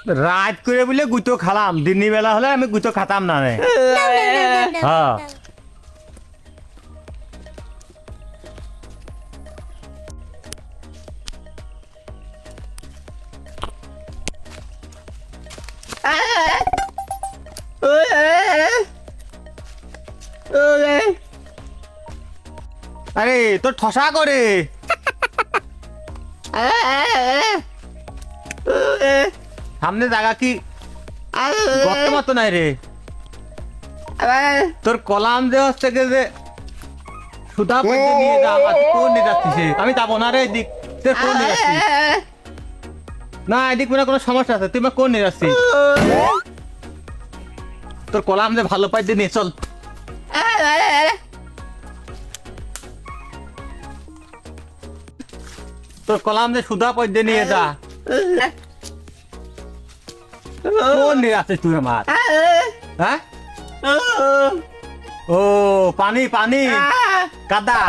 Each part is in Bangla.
রাত করে বলে গুতো খালাম, দিনের বেলা হলে আমি গুতো খাতাম না রে। হ্যাঁ আরে তোর ঠসা করে সামনে জায়গা কি গর্ত মতো নাই রে। তোর কলাম যে হচ্ছে যে সুধা পড়তে নিয়ে যা, কোন নিয়ে যাচ্ছিস? আমি যাবো না রে এদিক, তোর কোন নিয়ে যাচ্ছিস? না এদিক মনে কোনো সমস্যা আছে, তুই কোন নিয়ে যাচ্ছিস? তোর কলাম যে ভালো পাইতে নিয়ে চল। তোর কলাম যে সুধা পদ্মে নিয়ে যা। কোন নিয়ে যাচ্ছিস তুই আমার? হ্যাঁ ও পানি পানি কাদা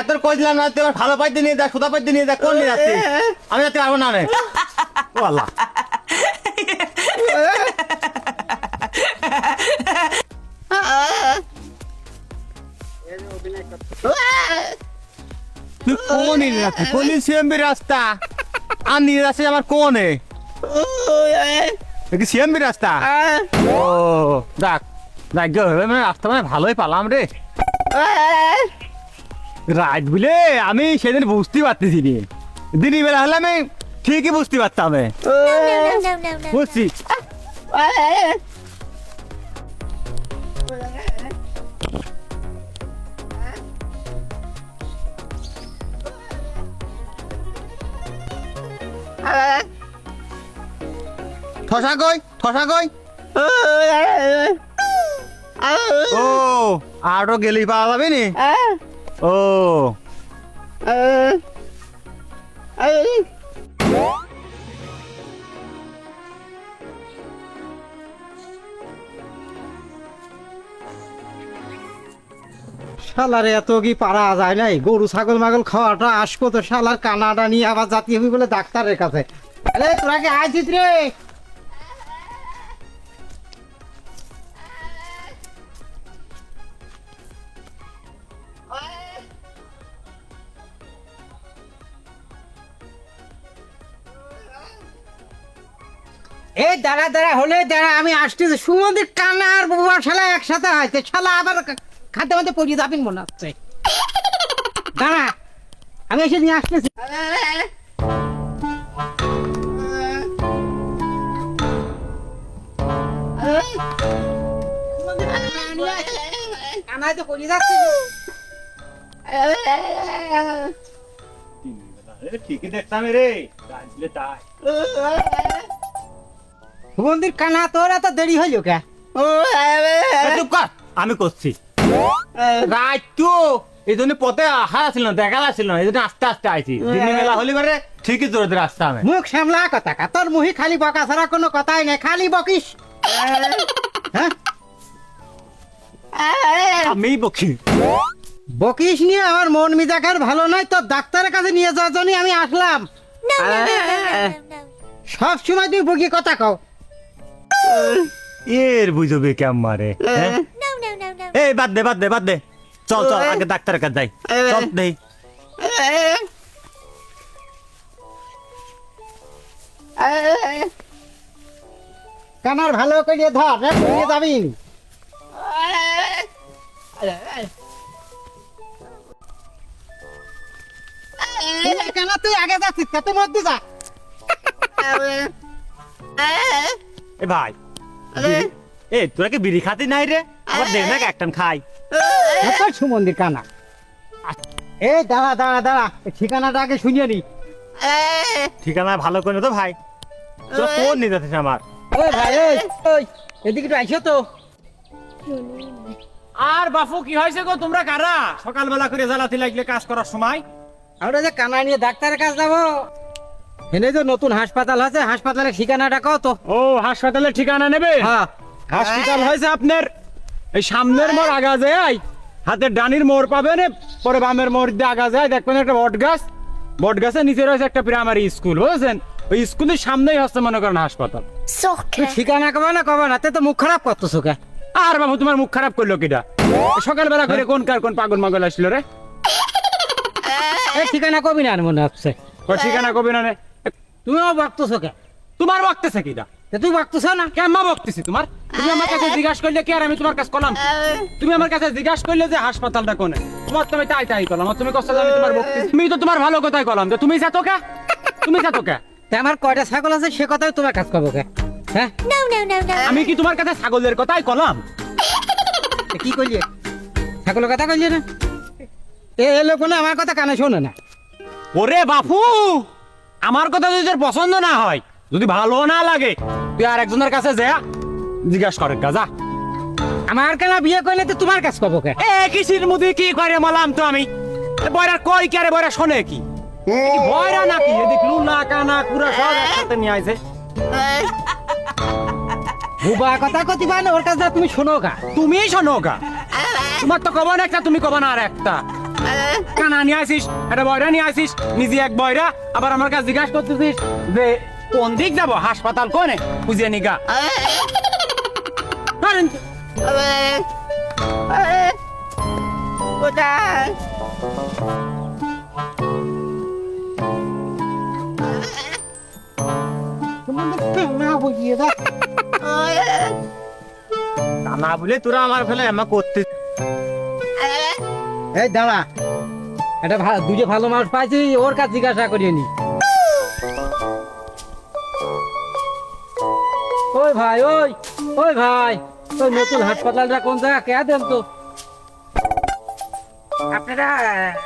তোর কইলাম না, তুই ভালো পাইতে নিয়ে যা, সুধা পাইতে নিয়ে যা। কোন নিয়ে যাচ্ছিস? আমি যাতে পারবো না রে। ও আল্লাহ, তুই কোন নিয়ে যাচ্ছিস? কোন সিএমবি রাস্তা আর নিয়ে যাচ্ছিস আমার কোনে? কি সিএমবি রাস্তা? ও দেখ দেখ মানে রাস্তা মানে ভালোই পালাম রে। রাত বলে আমি সেদিন বুঝতে পারতেছি নি, দিনের বেলা হলে আমি ঠিকই বুঝতে পারতাম। বুঝছি ঠসা কই ঠসা কই? ও আরো গেলি পাওয়া যাবে নি? ও শালার এত কি পারা যায় নাই? গরু ছাগল মাগল খাওয়াটা আসবো তো, শালার কানাডা নিয়ে আবার জাতীয় হবি বলে ডাক্তারের কাছে। আরে তোরা কি আইছিস রে? এই দাঁড়া দাঁড়া হলে দাঁড়া, আমি আসতেছি। সুমন্দির কানা আর বউয়া শালা একসাথে হয়েছে, শালা আবার খাদ্য মধ্যে পড়িয়ে যাবেন মনে হচ্ছে। দাঁড়া আমি এসে নিয়ে আসতেছি। কানায় তো পড়িয়ে যাচ্ছে। ঠিকই দেখতাম রে তাই। সুমন্দির কানা তোর এত দেরি হইল কে? চুপ কর, আমি করছি। রাত তো এই জন্য পথে আহা আসছিল না, দেখা আসছিল না, এই জন্য আস্তে আস্তে আইছি। দিনের বেলা হলি মানে ঠিকই জোরে ধরে আসতে হবে। মুখ সামলা কথা কা, তোর মুহি খালি বকা ছাড়া কোনো কথাই নেই, খালি বকিস। হ্যাঁ আমি বকি বকিস নিয়ে আমার মন মিজাজের ভালো নাই, তো ডাক্তারের কাছে নিয়ে যাওয়ার জন্য আমি আসলাম। সব সময় তুই বকি কথা কও। এর বুঝবে কেমন রে? এই বাদ দে বাদ দে বাদ দে, চল চল আগে ডাক্তারের কাছে যাই। চল দেই কানার ভালো করে ধর, নিয়ে যাবি। কেন তুই আগে যাচ্ছিস? তুই মধ্যে যা। এ ভাই এ তোরা কি বিড়ি খাতি নাই রে? আবার দেখ না একটান খাই। সুমন্দির কানা, এই দাঁড়া দাঁড়া দাঁড়া, ঠিকানাটা আগে শুনিয়ে নি। ঠিকানা ভালো করে তো ভাই। তোরা কোন নিয়ে যাচ্ছিস আমার? ওই ভাই ওই ওই এদিকে একটু আইসো তো। আর বাপু কি হয়েছে গো? তোমরা কারা সকালবেলা করে জ্বালাতে লাগলে কাজ করার সময়? আমরা যে কানা নিয়ে ডাক্তারের কাছে যাবো, এনে যে নতুন হাসপাতাল আছে, হাসপাতালের ঠিকানাটা কও তো। ও হাসপাতালের ঠিকানা নেবে? হ্যাঁ হসপিটাল হয়েছে আপনার এই সামনের মোড় আগা যায়, হাতের ডানির মোড় পাবেন, পরে বামের মোড় দিয়ে আগা যায়, দেখবেন একটা বট গাছ, বট গাছের নিচে রয়েছে একটা প্রাইমারি স্কুল, বুঝেছেন? ওই স্কুলের সামনেই হচ্ছে মনে করেন হাসপাতাল। তুই ঠিকানা কবে না তে তো মুখ খারাপ করতেছো কে? আর বাবু তোমার মুখ খারাপ করলো কিটা? সকালবেলা করে কোন কার কোন পাগল মাগল আসলো রে? এই ঠিকানা কবি না আর মনে হচ্ছে। কই ঠিকানা কবি না রে? তুমিও বকতেছো কে? তোমার বকতেছে কিটা? তে তুই বকতেছ না? কেমন বকতেছি তোমার? তুমি আমার কাছে জিজ্ঞাসা করলে কি আর আমি তোমার কাছে কলাম? তুমি আমার কাছে জিজ্ঞাসা করলে যে হাসপাতালটা কোনে, তোমার তুমি তাই কলাম। আর তুমি কষ্ট আমি তোমার বকতেছি, তুমি তো তোমার ভালো কথাই কলাম। তো তুমি যাতো কে? তুমি যাতো কে? তে আমার কয়টা ছাগল আছে সে কথাই তোমার কাজ করবো কে? হ্যাঁ আমি কি তোমার কাছে ছাগলের কথাই কলাম? তে কি করলি? ছাগলের কথা কইলি না? এ লোক না আমার কথা কানে শোনে না। ওরে বাপু, আমার কথা যদি তোর পছন্দ না হয়, যদি ভালো না লাগে, তুই আর একজনের কাছে যা জিজ্ঞাসা করে যা। আমার কেন বিয়ে করলে তো তোমার কাজ করবো কে? এ কিসির মধ্যে কি করে মালাম তো আমি? বয়রা কই কে রে, বয়রা শোনে কি? এ কি বয়রা নাকি? এদিক লুলা কানা কুরা সব একসাথে নিয়ে আইছে। বুবা কথা কতি পারে ওর কাছে তুমি শোনো কা? তুমি শোনো গা, তোমার তো কবা না একটা, তুমি কবা না আর একটা। কানা নিয়ে আসিস, একটা বয়রা নিয়ে আসিস, নিজে এক বয়রা, আবার আমার কাছে জিজ্ঞাসা করতেছিস যে কোন দিক যাবো, হাসপাতাল কোনে, খুঁজে নিগা। পারেন তো? না বুঝিয়ে দা। না বলে তোরা আমার ফেলে আমার করতে। এই দাঁড়া, এটা দুটো ভালো মানুষ পাইছি, ওর কাছে জিজ্ঞাসা করিয়ে নি। ওই ভাই, ওই ভাই, ওই নতুন হাসপাতালটা কোন জায়গা কে দেন তো? আপনারা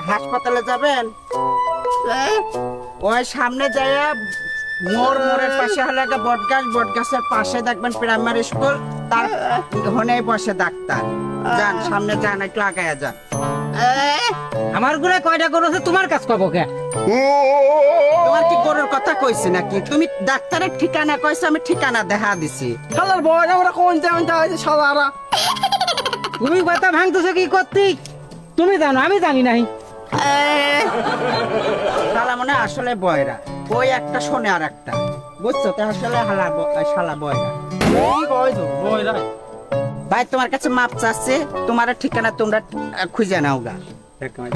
হাসপাতালে যাবেন? ওই সামনে যায় মোড়ের পাশে হলো একটা বটগাছের পাশে দেখবেন প্রাইমারি স্কুল, তার ওখানেই বসে ডাক্তার। যান সামনে যান, একটু আগায়া যান। আমার গুলো কয়টা করেছে তোমার কাজ করবো কে? তোমার কি গরুর কথা কইছি নাকি? তুমি ডাক্তারের ঠিকানা কইছো, আমি ঠিকানা দেখা দিছি। শালার বয় আমরা কোন যাবেন যাইছে শালারা। তুমি কথা ভাঙতেছো কি করতি? তুমি জানো, আমি জানি নাই। শালা মনে হয় আসলে বয়রা, ওই একটা শোনে আর একটা, বুঝছো তো? আসলে শালা বয়রা। ভাই তোমার কাছে মাপ চাচ্ছে, তোমার ঠিকানা তোমরা খুঁজে নাও গা।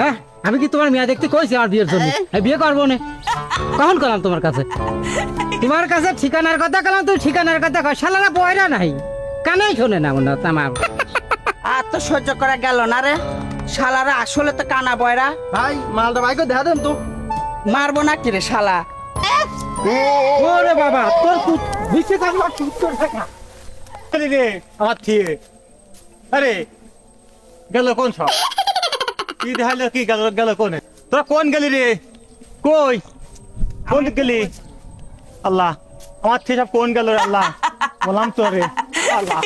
হ্যাঁ, আমি কি তোমার মেয়ে দেখতে কইছি আমার বিয়ের জন্য? এই বিয়ে করবো না। কখন করলাম তোমার কাছে? তোমার কাছে ঠিকানার কথা কলাম, তুই ঠিকানার কথা কয়। শালারা বয়রা নাই, কানেই শোনে না মনে হচ্ছে আমার। আর তো সহ্য করা গেল না রে, শালারা আসলে তো কানা বয়রা। ভাই মালটা ভাইকে দেখা দেন তো। মারবো না কি রে শালা? ওরে বাবা, তোর বিশে থাকলো উত্তর থাকা। রে আমার থিয়ে, আরে গেল কোন সব? কি দেখাইলো, কি গেল কোনে? তোরা কোন গেলি রে? কই কোন গেলি? আল্লাহ, আমার থিয়ে সব কোন গেল রে? আল্লাহ বললাম তো রে, আল্লাহ